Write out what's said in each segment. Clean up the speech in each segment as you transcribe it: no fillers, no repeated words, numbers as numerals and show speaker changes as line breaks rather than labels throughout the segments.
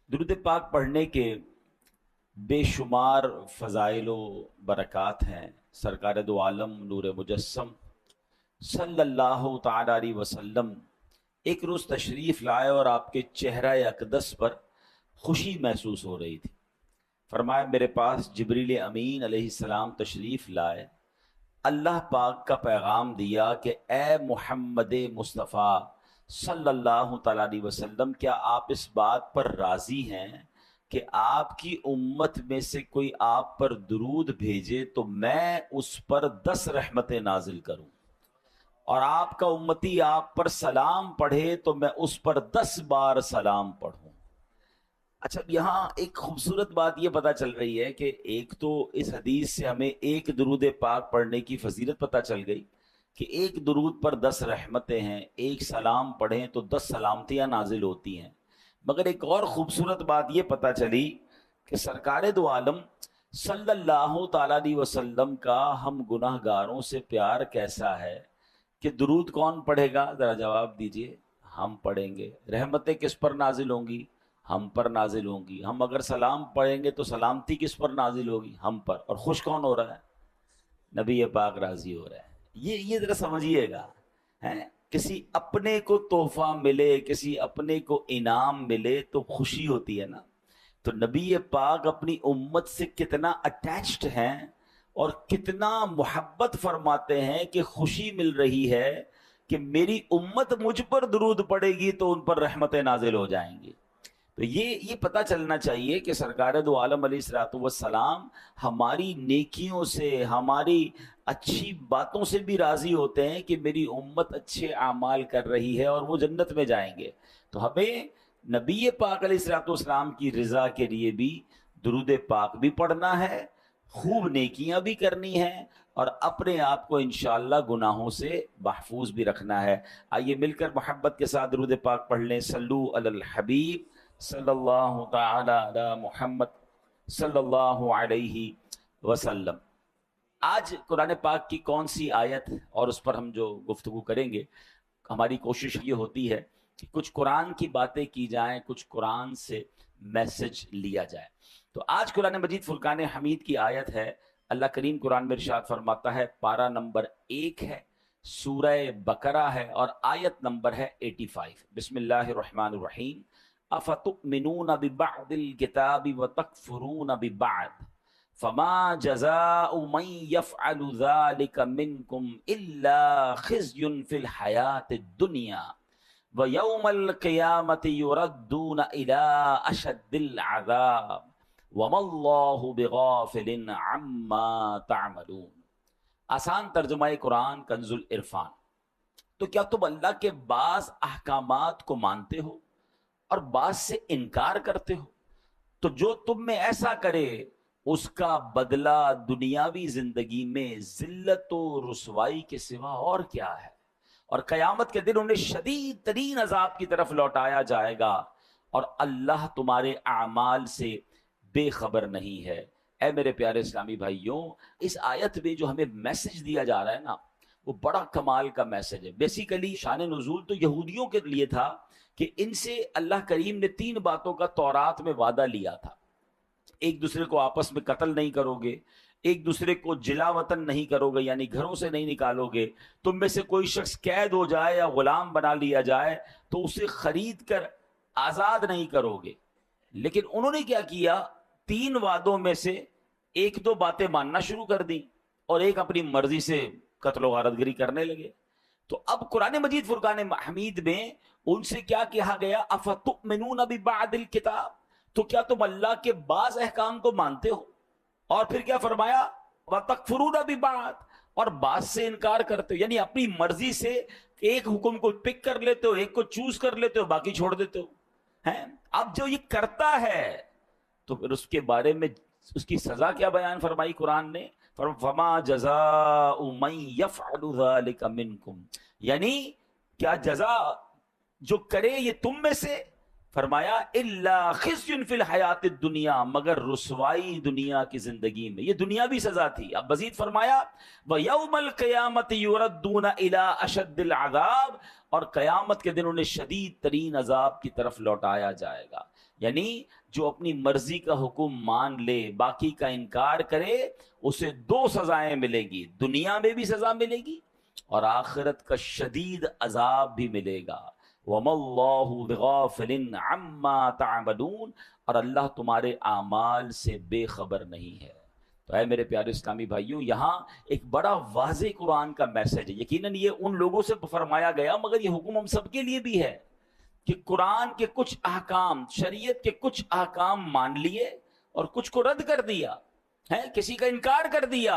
درود پاک پڑھنے کے بے شمار فضائل و برکات ہیں۔ سرکار دو عالم نور مجسم صلی اللہ تعالی علیہ وسلم ایک روز تشریف لائے اور آپ کے چہرہ اقدس پر خوشی محسوس ہو رہی تھی۔ فرمایا میرے پاس جبریل امین علیہ السلام تشریف لائے، اللہ پاک کا پیغام دیا کہ اے محمد مصطفیٰ صلی اللہ تعالیٰ علیہ وسلم، کیا آپ اس بات پر راضی ہیں کہ آپ کی امت میں سے کوئی آپ پر درود بھیجے تو میں اس پر 10 رحمتیں نازل کروں، اور آپ کا امتی آپ پر سلام پڑھے تو میں اس پر 10 بار سلام پڑھوں۔ اچھا، یہاں ایک خوبصورت بات یہ پتہ چل رہی ہے کہ ایک تو اس حدیث سے ہمیں ایک درود پاک پڑھنے کی فضیلت پتہ چل گئی کہ ایک درود پر 10 رحمتیں ہیں، ایک سلام پڑھیں تو 10 سلامتیاں نازل ہوتی ہیں۔ مگر ایک اور خوبصورت بات یہ پتہ چلی کہ سرکار دو عالم صلی اللہ تعالیٰ علیہ وسلم کا ہم گناہ گاروں سے پیار کیسا ہے کہ درود کون پڑھے گا؟ ذرا جواب دیجئے۔ ہم پڑھیں گے۔ رحمتیں کس پر نازل ہوں گی؟ ہم پر نازل ہوں گی۔ ہم اگر سلام پڑھیں گے تو سلامتی کس پر نازل ہوگی؟ ہم پر۔ اور خوش کون ہو رہا ہے؟ نبی پاک راضی ہو رہا ہے۔ یہ ذرا سمجھیے گا، ہیں؟ کسی اپنے کو تحفہ ملے، کسی اپنے کو انعام ملے تو خوشی ہوتی ہے نا۔ تو نبی پاک اپنی امت سے کتنا اٹیچڈ ہیں اور کتنا محبت فرماتے ہیں کہ خوشی مل رہی ہے کہ میری امت مجھ پر درود پڑے گی تو ان پر رحمتیں نازل ہو جائیں گی۔ تو یہ پتہ چلنا چاہیے کہ سرکار دو عالم علیہ الصلوۃ والسلام ہماری نیکیوں سے، ہماری اچھی باتوں سے بھی راضی ہوتے ہیں کہ میری امت اچھے اعمال کر رہی ہے اور وہ جنت میں جائیں گے۔ تو ہمیں نبی پاک علیہ الصلوۃ والسلام کی رضا کے لیے بھی درود پاک بھی پڑھنا ہے، خوب نیکیاں بھی کرنی ہیں، اور اپنے آپ کو انشاءاللہ گناہوں سے محفوظ بھی رکھنا ہے۔ آئیے مل کر محبت کے ساتھ درود پاک پڑھ لیں۔ صلو علی الحبیب صلی اللہ تعالی علی محمد صلی اللہ علیہ وسلم۔ آج قرآن پاک کی کون سی آیت اور اس پر ہم جو گفتگو کریں گے، ہماری کوشش یہ ہوتی ہے کہ کچھ قرآن کی باتیں کی جائیں، کچھ قرآن سے میسج لیا جائے۔ تو آج قرآن مجید فرقان حمید کی آیت ہے۔ اللہ کریم قرآن میں ارشاد فرماتا ہے، پارہ نمبر 1 ہے، سورہ بقرہ ہے، اور آیت نمبر ہے 85۔ بسم اللہ الرحمن الرحیم۔ افتؤمنون ببعض الكتاب وتکفرون ببعض فما جزاء من يفعل ذلك منكم الا خزي في الحياة الدنيا ويوم القيامة يردون الى اشد العذاب وما الله بغافل عما تعملون۔ آسان ترجمہ قرآن کنز العرفان۔ تو کیا تم اللہ کے بعض احکامات کو مانتے ہو اور بعض سے انکار کرتے ہو؟ تو جو تم میں ایسا کرے اس کا بدلہ دنیاوی زندگی میں ذلت و رسوائی کے سوا اور کیا ہے، اور قیامت کے دن انہیں شدید ترین عذاب کی طرف لوٹایا جائے گا، اور اللہ تمہارے اعمال سے بے خبر نہیں ہے۔ اے میرے پیارے اسلامی بھائیوں، اس آیت میں جو ہمیں میسج دیا جا رہا ہے نا، وہ بڑا کمال کا میسج ہے۔ بیسیکلی شان نزول تو یہودیوں کے لیے تھا کہ ان سے اللہ کریم نے 3 باتوں کا تورات میں وعدہ لیا تھا۔ ایک دوسرے کو آپس میں قتل نہیں کرو گے، ایک دوسرے کو جلا وطن نہیں کرو گے، یعنی گھروں سے نہیں نکالو گے، تم میں سے کوئی شخص قید ہو جائے یا غلام بنا لیا جائے تو اسے خرید کر آزاد نہیں کرو گے۔ لیکن انہوں نے کیا کیا؟ 3 وعدوں میں سے 1-2 باتیں ماننا شروع کر دیں اور ایک اپنی مرضی سے قتل و غارت گری کرنے لگے۔ تو اب قرآن مجید فرقان حمید میں ان سے کیا کہا گیا؟ افتؤمنون ببعض الکتاب، تو کیا تم اللہ کے بعض احکام کو مانتے ہو؟ اور پھر کیا فرمایا؟ وَتَكْفُرُونَ بِبَعْضٍ، اور بعض سے انکار کرتے ہو، یعنی اپنی مرضی سے ایک حکم کو پک کر لیتے ہو، ایک کو چوز کر لیتے ہو، باقی چھوڑ دیتے ہو۔ ہیں؟ اب جو یہ کرتا ہے تو پھر اس کے بارے میں اس کی سزا کیا بیان فرمائی قرآن نے؟ فَمَا جَزَاءُ مَن يَفْعَلُ ذَلِكَ مِنْكُمْ، یعنی کیا جزا جو کرے یہ تم میں سے، فرمایا الا خزي في الحیات الدنیا، مگر رسوائی دنیا کی زندگی میں، یہ دنیاوی سزا تھی۔ اب مزید فرمایا وَيَوْمَ الْقِيَامَةِ يُرَدُّونَ إِلَىٰ أَشَدِّ الْعَذَابِ، اور قیامت کے دن انہیں شدید ترین عذاب کی طرف لوٹایا جائے گا۔ یعنی جو اپنی مرضی کا حکم مان لے باقی کا انکار کرے اسے دو سزائیں ملے گی، دنیا میں بھی سزا ملے گی اور آخرت کا شدید عذاب بھی ملے گا۔ وَمَا اللَّهُ بِغَافِلٍ عَمَّا تَعْمَلُونَ، اور اللہ تمہارے اعمال سے بے خبر نہیں ہے۔ تو اے میرے پیارے اسلامی بھائیوں، یہاں ایک بڑا واضح قرآن کا میسج ہے۔ یقیناً یہ ان لوگوں سے فرمایا گیا مگر یہ حکم ہم سب کے لیے بھی ہے کہ قرآن کے کچھ احکام، شریعت کے کچھ احکام مان لیے اور کچھ کو رد کر دیا ہے، کسی کا انکار کر دیا،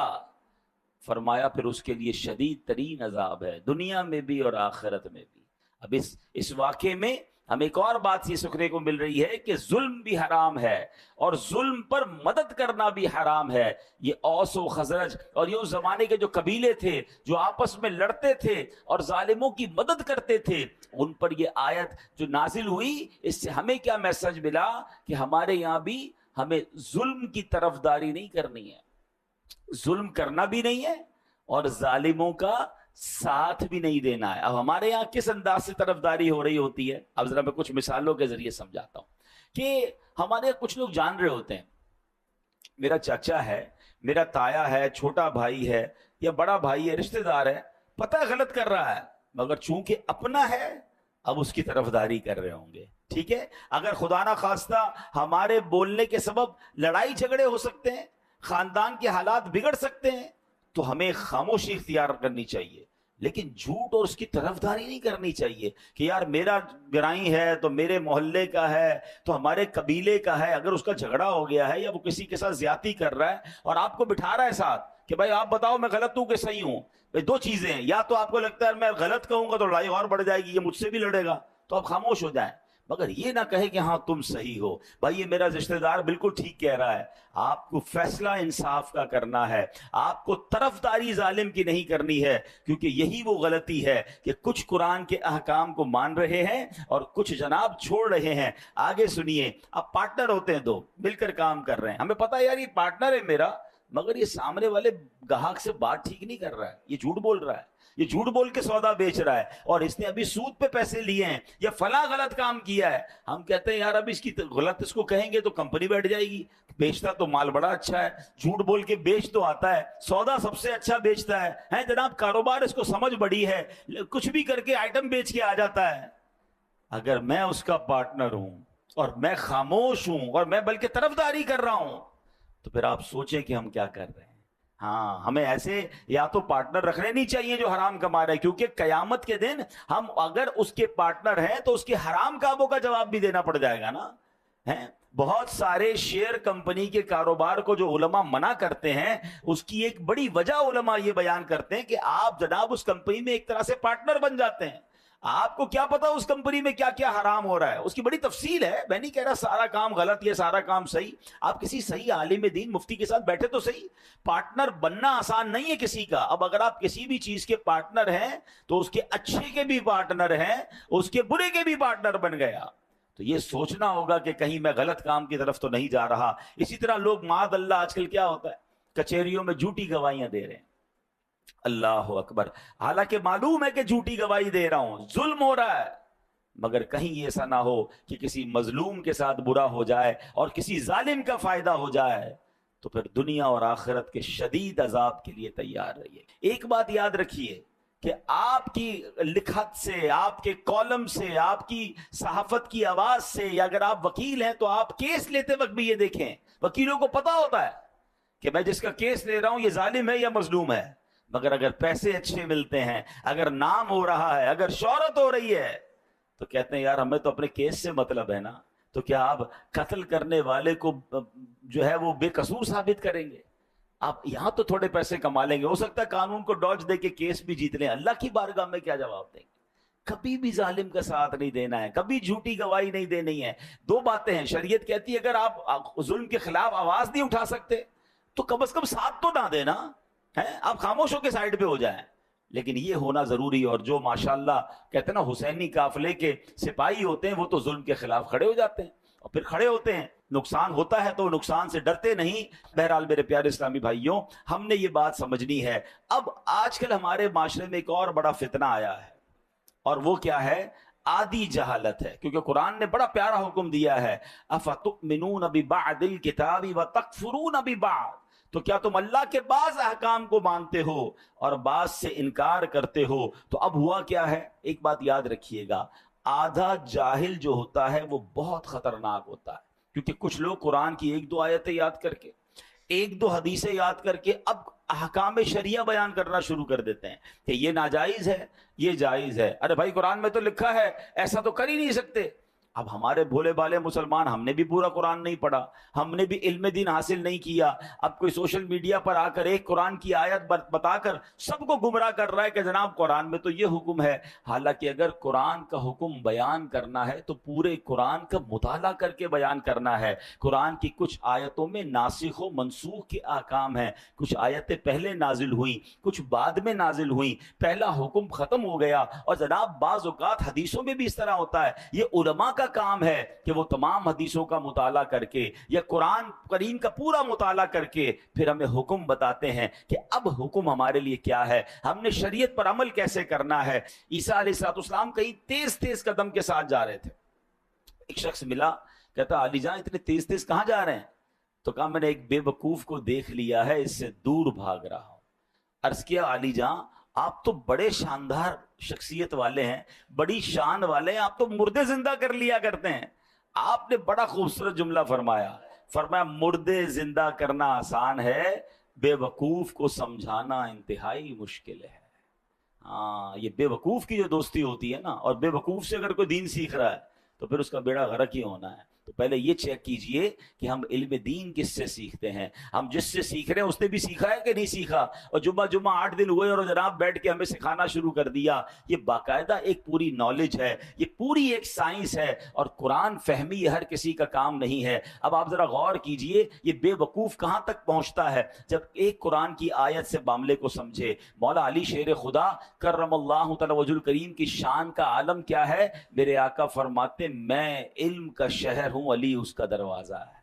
فرمایا پھر اس کے لیے شدید ترین عذاب ہے، دنیا میں بھی اور آخرت میں بھی۔ اب اس واقعے میں ہمیں ایک اور بات یہ سننے کو مل رہی ہے کہ ظلم بھی حرام ہے اور ظلم پر مدد کرنا بھی حرام ہے۔ یہ اوس و خزرج اور یہ اس زمانے کے جو قبیلے تھے جو آپس میں لڑتے تھے اور ظالموں کی مدد کرتے تھے، ان پر یہ آیت جو نازل ہوئی، اس سے ہمیں کیا میسج ملا کہ ہمارے یہاں بھی ہمیں ظلم کی طرفداری نہیں کرنی ہے، ظلم کرنا بھی نہیں ہے اور ظالموں کا ساتھ بھی نہیں دینا ہے۔ اب ہمارے یہاں کس انداز سے طرفداری ہو رہی ہوتی ہے، اب ذرا میں کچھ مثالوں کے ذریعے سمجھاتا ہوں کہ ہمارے یہاں کچھ لوگ جان رہے ہوتے ہیں، میرا چاچا ہے، میرا تایا ہے، چھوٹا بھائی ہے یا بڑا بھائی ہے، رشتہ دار ہے، پتہ ہے غلط کر رہا ہے مگر چونکہ اپنا ہے اب اس کی طرفداری کر رہے ہوں گے، ٹھیک ہے۔ اگر خدا نہ خواستہ ہمارے بولنے کے سبب لڑائی جھگڑے ہو سکتے ہیں، خاندان کے حالات بگڑ سکتے ہیں، تو ہمیں خاموشی اختیار کرنی چاہیے، لیکن جھوٹ اور اس کی طرفداری نہیں کرنی چاہیے کہ یار میرا گرائی ہے تو میرے محلے کا ہے تو ہمارے قبیلے کا ہے، اگر اس کا جھگڑا ہو گیا ہے یا وہ کسی کے ساتھ زیادتی کر رہا ہے اور آپ کو بٹھا رہا ہے ساتھ کہ بھائی آپ بتاؤ میں غلط ہوں کہ صحیح ہوں، بھائی دو چیزیں ہیں، یا تو آپ کو لگتا ہے میں غلط کہوں گا تو لڑائی اور بڑھ جائے گی، یہ مجھ سے بھی لڑے گا، تو آپ خاموش ہو جائیں، مگر یہ نہ کہے کہ ہاں تم صحیح ہو، بھائی یہ میرا رشتہ دار بالکل ٹھیک کہہ رہا ہے۔ آپ کو فیصلہ انصاف کا کرنا ہے، آپ کو طرفداری ظالم کی نہیں کرنی ہے، کیونکہ یہی وہ غلطی ہے کہ کچھ قرآن کے احکام کو مان رہے ہیں اور کچھ جناب چھوڑ رہے ہیں۔ آگے سنیے، اب پارٹنر ہوتے ہیں دو مل کر کام کر رہے ہیں، ہمیں پتہ ہے یار یہ پارٹنر ہے میرا مگر یہ سامنے والے گاہک سے بات ٹھیک نہیں کر رہا ہے، یہ جھوٹ بول رہا ہے، یہ جھوٹ بول کے سودا بیچ رہا ہے اور اس نے ابھی سود پہ پیسے لیے ہیں یا فلاں غلط کام کیا ہے۔ ہم کہتے ہیں یار اب اس کی غلط اس کو کہیں گے تو کمپنی بیٹھ جائے گی، بیچتا تو مال بڑا اچھا ہے، جھوٹ بول کے بیچ تو آتا ہے، سودا سب سے اچھا بیچتا ہے جناب، کاروبار اس کو سمجھ بڑی ہے، کچھ بھی کر کے آئٹم بیچ کے آ جاتا ہے۔ اگر میں اس کا پارٹنر ہوں اور میں خاموش ہوں اور میں بلکہ طرفداری کر رہا ہوں تو پھر آپ سوچیں کہ ہم کیا کر رہے ہیں۔ ہاں ہمیں ایسے یا تو پارٹنر رکھنے نہیں چاہیے جو حرام کما رہے ہیں، کیونکہ قیامت کے دن ہم اگر اس کے پارٹنر ہیں تو اس کے حرام کاموں کا جواب بھی دینا پڑ جائے گا نا۔ بہت سارے شیئر کمپنی کے کاروبار کو جو علماء منع کرتے ہیں اس کی ایک بڑی وجہ علماء یہ بیان کرتے ہیں کہ آپ جناب اس کمپنی میں ایک طرح سے پارٹنر بن جاتے ہیں، آپ کو کیا پتا اس کمپنی میں کیا کیا حرام ہو رہا ہے، اس کی بڑی تفصیل ہے، میں نہیں کہہ رہا سارا کام غلط یہ سارا کام صحیح، آپ کسی صحیح عالم دین مفتی کے ساتھ بیٹھے تو صحیح، پارٹنر بننا آسان نہیں ہے کسی کا۔ اب اگر آپ کسی بھی چیز کے پارٹنر ہیں تو اس کے اچھے کے بھی پارٹنر ہیں، اس کے برے کے بھی پارٹنر بن گیا، تو یہ سوچنا ہوگا کہ کہیں میں غلط کام کی طرف تو نہیں جا رہا۔ اسی طرح لوگ معاذ اللہ آج کل کیا ہوتا ہے، کچہریوں میں جھوٹی گواہیاں دے رہے ہیں، اللہ اکبر، حالانکہ معلوم ہے کہ جھوٹی گواہی دے رہا ہوں، ظلم ہو رہا ہے، مگر کہیں یہ ایسا نہ ہو کہ کسی مظلوم کے ساتھ برا ہو جائے اور کسی ظالم کا فائدہ ہو جائے، تو پھر دنیا اور آخرت کے شدید عذاب کے لیے تیار رہیے۔ ایک بات یاد رکھیے کہ آپ کی لکھت سے، آپ کے کالم سے، آپ کی صحافت کی آواز سے، یا اگر آپ وکیل ہیں تو آپ کیس لیتے وقت بھی یہ دیکھیں، وکیلوں کو پتا ہوتا ہے کہ میں جس کا کیس لے رہا ہوں یہ ظالم ہے یا مظلوم ہے، مگر اگر پیسے اچھے ملتے ہیں، اگر نام ہو رہا ہے، اگر شہرت ہو رہی ہے، تو کہتے ہیں یار ہمیں تو اپنے کیس سے مطلب ہے نا، تو کیا آپ قتل کرنے والے کو جو ہے وہ بے قصور ثابت کریں گے؟ آپ یہاں تو تھوڑے پیسے کما لیں گے، ہو سکتا ہے قانون کو ڈاج دے کے کیس بھی جیت لیں، اللہ کی بارگاہ میں کیا جواب دیں گے؟ کبھی بھی ظالم کا ساتھ نہیں دینا ہے، کبھی جھوٹی گواہی نہیں دینی ہے۔ دو باتیں ہیں، شریعت کہتی ہے اگر آپ ظلم کے خلاف آواز نہیں اٹھا سکتے تو کم از کم ساتھ تو نہ دینا ہے، آپ خاموش ہو کے سائڈ پہ ہو جائیں، لیکن یہ ہونا ضروری ہے۔ اور جو ماشاءاللہ کہتے ہیں نا حسینی قافلے کے سپاہی ہوتے ہیں وہ تو ظلم کے خلاف کھڑے ہو جاتے ہیں، اور پھر کھڑے ہوتے ہیں، نقصان ہوتا ہے تو نقصان سے ڈرتے نہیں۔ بہرحال میرے پیارے اسلامی بھائیوں، ہم نے یہ بات سمجھنی ہے۔ اب آج کل ہمارے معاشرے میں ایک اور بڑا فتنہ آیا ہے، اور وہ کیا ہے، آدھی جہالت ہے، کیونکہ قرآن نے بڑا پیارا حکم دیا ہے، افتؤمنون ببعض الکتاب وتکفرون ببعض، تو کیا تم اللہ کے بعض احکام کو مانتے ہو اور بعض سے انکار کرتے ہو؟ تو اب ہوا کیا ہے، ایک بات یاد رکھیے گا، آدھا جاہل جو ہوتا ہے وہ بہت خطرناک ہوتا ہے، کیونکہ کچھ لوگ قرآن کی ایک دو آیتیں یاد کر کے، ایک دو حدیثیں یاد کر کے اب احکام شریعہ بیان کرنا شروع کر دیتے ہیں کہ یہ ناجائز ہے، یہ جائز ہے۔ ارے بھائی قرآن میں تو لکھا ہے، ایسا تو کر ہی نہیں سکتے۔ اب ہمارے بھولے بالے مسلمان، ہم نے بھی پورا قرآن نہیں پڑھا، ہم نے بھی علم دین حاصل نہیں کیا، اب کوئی سوشل میڈیا پر آ کر ایک قرآن کی آیت بتا کر سب کو گمراہ کر رہا ہے کہ جناب قرآن میں تو یہ حکم ہے۔ حالانکہ اگر قرآن کا حکم بیان کرنا ہے تو پورے قرآن کا مطالعہ کر کے بیان کرنا ہے۔ قرآن کی کچھ آیتوں میں ناسخ و منسوخ کے احکام ہیں، کچھ آیتیں پہلے نازل ہوئیں، کچھ بعد میں نازل ہوئیں، پہلا حکم ختم ہو گیا۔ اور جناب بعض اوقات حدیثوں میں بھی اس طرح ہوتا ہے، یہ علماء کا کام ہے کہ وہ تمام حدیثوں کا مطالعہ کر کے یا قرآن کریم کا پورا مطالعہ کر کے پھر ہمیں حکم بتاتے ہیں کہ اب حکم ہمارے لیے کیا ہے، ہم نے شریعت پر عمل کیسے کرنا ہے۔ عیسیٰ علیہ السلام کئی تیز تیز قدم کے ساتھ جا رہے تھے، ایک شخص ملا، کہتا علی جان اتنے تیز تیز کہاں جا رہے ہیں؟ تو کہا میں نے ایک بے وقوف کو دیکھ لیا ہے، اس سے دور بھاگ رہا ہوں۔ عرض کیا علی جان آپ تو بڑے شاندار شخصیت والے ہیں، بڑی شان والے ہیں، آپ تو مردے زندہ کر لیا کرتے ہیں۔ آپ نے بڑا خوبصورت جملہ فرمایا مردے زندہ کرنا آسان ہے، بے وقوف کو سمجھانا انتہائی مشکل ہے۔ ہاں، یہ بے وقوف کی جو دوستی ہوتی ہے نا، اور بے وقوف سے اگر کوئی دین سیکھ رہا ہے تو پھر اس کا بیڑا غرق ہی ہونا ہے۔ تو پہلے یہ چیک کیجئے کہ ہم علم دین کس سے سیکھتے ہیں، ہم جس سے سیکھ رہے ہیں اس نے بھی سیکھا ہے کہ نہیں سیکھا۔ اور جمعہ 8 دن ہوئے اور جناب بیٹھ کے ہمیں سکھانا شروع کر دیا، یہ باقاعدہ ایک پوری نالج ہے، یہ پوری ایک سائنس ہے، اور قرآن فہمی یہ ہر کسی کا کام نہیں ہے۔ اب آپ ذرا غور کیجئے یہ بے وقوف کہاں تک پہنچتا ہے جب ایک قرآن کی آیت سے معاملے کو سمجھے۔ مولا علی شیر خدا کرم اللہ تعالی وجہ الکریم کی شان کا عالم کیا ہے، میرے آقا فرماتے میں علم کا شہر ہوں، علی اس کا دروازہ ہے۔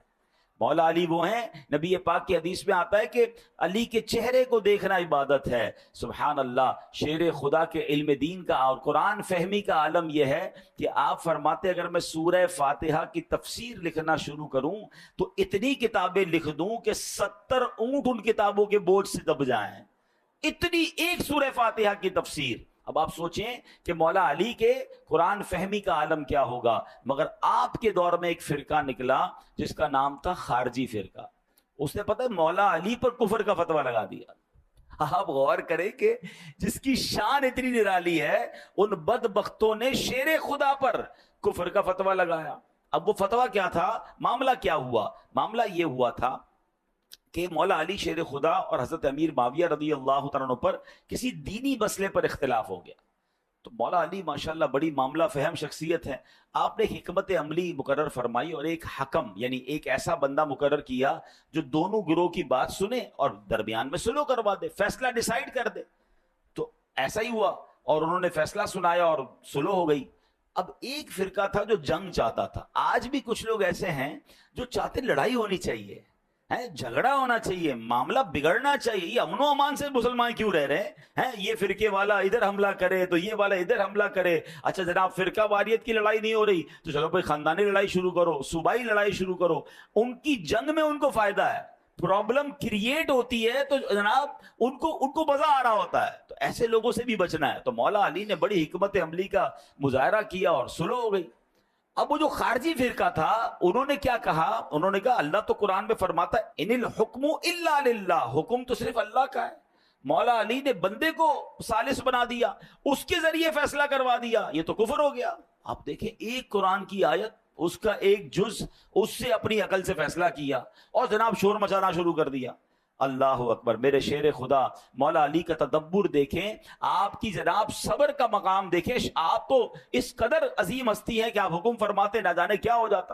مولا علی وہ ہیں، نبی پاک کی حدیث میں آتا ہے کہ علی کے چہرے کو دیکھنا عبادت ہے۔ سبحان اللہ، شیر خدا کے علم دین کا اور قرآن فہمی کا عالم یہ ہے کہ آپ فرماتے اگر میں سورہ فاتحہ کی تفسیر لکھنا شروع کروں تو اتنی کتابیں لکھ دوں کہ 70 اونٹ ان کتابوں کے بوجھ سے دب جائیں، اتنی ایک سورہ فاتحہ کی تفسیر۔ اب آپ سوچیں کہ مولا علی کے قرآن فہمی کا عالم کیا ہوگا، مگر آپ کے دور میں ایک فرقہ نکلا جس کا نام تھا خارجی فرقہ، اس نے پتہ ہے مولا علی پر کفر کا فتویٰ لگا دیا۔ آپ غور کریں کہ جس کی شان اتنی نرالی ہے، ان بدبختوں نے شیر خدا پر کفر کا فتویٰ لگایا۔ اب وہ فتویٰ کیا تھا، معاملہ کیا ہوا؟ معاملہ یہ ہوا تھا کہ مولا علی شیر خدا اور حضرت امیر معاویہ رضی اللہ تعالیٰ عنہ پر کسی دینی مسئلے پر اختلاف ہو گیا۔ تو مولا علی ماشاءاللہ بڑی معاملہ فہم شخصیت ہے، آپ نے حکمت عملی مقرر فرمائی اور ایک حکم یعنی ایک ایسا بندہ مقرر کیا جو دونوں گروہ کی بات سنے اور درمیان میں صلح کروا دے، فیصلہ ڈیسائیڈ کر دے۔ تو ایسا ہی ہوا اور انہوں نے فیصلہ سنایا اور صلح ہو گئی۔ اب ایک فرقہ تھا جو جنگ چاہتا تھا، آج بھی کچھ لوگ ایسے ہیں جو چاہتے لڑائی ہونی چاہیے، جھگڑا ہونا چاہیے، معاملہ بگڑنا چاہیے، یہ امن و امان سے مسلمان کیوں رہ رہے ہیں؟ یہ فرقے والا ادھر حملہ کرے تو یہ والا ادھر حملہ کرے۔ اچھا جناب فرقہ واریت کی لڑائی نہیں ہو رہی تو چلو بھائی خاندانی لڑائی شروع کرو، صوبائی لڑائی شروع کرو۔ ان کی جنگ میں ان کو فائدہ ہے، پرابلم کریٹ ہوتی ہے تو جناب ان کو مزہ آ رہا ہوتا ہے، تو ایسے لوگوں سے بھی بچنا ہے۔ تو مولا علی نے بڑی حکمت عملی کا مظاہرہ کیا اور صلح ہو گئی۔ اب وہ جو خارجی فرقہ تھا انہوں نے کیا کہا، انہوں نے کہا اللہ تو قرآن میں فرماتا ہے ان الحکم الا للہ، حکم تو صرف اللہ کا ہے۔ مولا علی نے بندے کو ثالث بنا دیا، اس کے ذریعے فیصلہ کروا دیا، یہ تو کفر ہو گیا۔ آپ دیکھیں ایک قرآن کی آیت، اس کا ایک جز، اس سے اپنی عقل سے فیصلہ کیا اور جناب شور مچانا شروع کر دیا۔ اللہ اکبر، میرے شیر خدا مولا علی کا تدبر دیکھیں، آپ کی جناب صبر کا مقام دیکھیں، آپ تو اس قدر عظیم ہستی ہے کہ آپ حکم فرماتے نہ جانے کیا ہو جاتا۔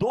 2